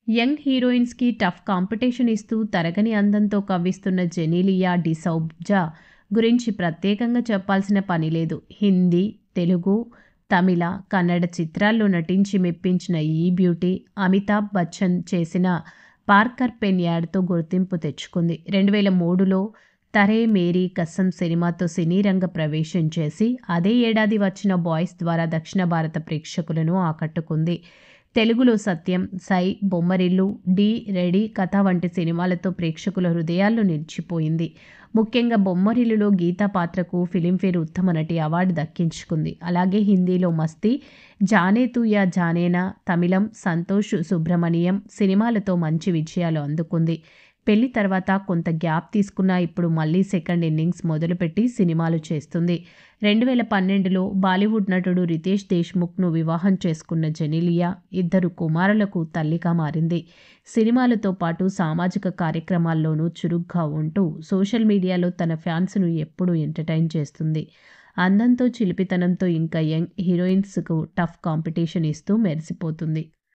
Young హీరోయిన్స్‌కి tough competition ఇస్తూ తరగని అందంతో కవ్విస్తున్న జెనీలియా డిసౌజా గురించి ప్రత్యేకంగా చెప్పాల్సిన పని లేదు. హిందీ, తెలుగు, తమిళ, కన్నడ చిత్రాల్లో నటించి మెప్పించిన ఈ బ్యూటీ అమితాబ్ బచ్చన్ చేసిన పార్కర్ పెన్ యాడ్‌తో గుర్తింపు తెచ్చుకుంది. 2003లో 'తరే మేరీ కసమ్' సినిమాతో సినీ రంగ ప్రవేశం చేసి అదే ఏడాది వచ్చిన 'బాయ్స్' ద్వారా దక్షిణ భారత ప్రేక్షకులను ఆకట్టుకుంది. తెలుగులో 'సత్యం', 'సై', 'బొమ్మరిల్లు', 'ఢీ', 'రెడీ', 'కథ' వంటి సినిమాలతో ప్రేక్షకుల హృదయాల్లో నిలిచిపోయింది. ముఖ్యంగా 'బొమ్మరిల్లు'లో గీత పాత్రకు ఫిలింఫేర్ ఉత్తమ నటి అవార్డు దక్కించుకుంది. అలాగే హిందీలో 'మస్తీ', 'జానే తూ యా జానేనా', తమిళం 'సంతోష్ సుబ్రమణియం' సినిమాలతో మంచి విజయాలు అందుకుంది. పెళ్లి తర్వాత కొంత గ్యాప్ తీసుకున్నా ఇప్పుడు మళ్లీ సెకండ్ ఇన్నింగ్స్ మొదలుపెట్టి సినిమాలు చేస్తుంది. 2012లో బాలీవుడ్ నటుడు రితేష్ దేశ్ముఖ్‌ను వివాహం చేసుకున్న జెనీలియా 2 కుమారులకు తల్లిగా మారింది. సినిమాలతో పాటు సామాజిక కార్యక్రమాల్లోనూ చురుగ్గా ఉంటూ సోషల్ మీడియాలో తన ఫ్యాన్స్‌ను ఎప్పుడూ ఎంటర్‌టైన్ చేస్తుంది. అందంతో, చిలిపితనంతో ఇంకా యంగ్ హీరోయిన్స్‌కు టఫ్ కాంపిటీషన్ ఇస్తూ మెరిసిపోతుంది.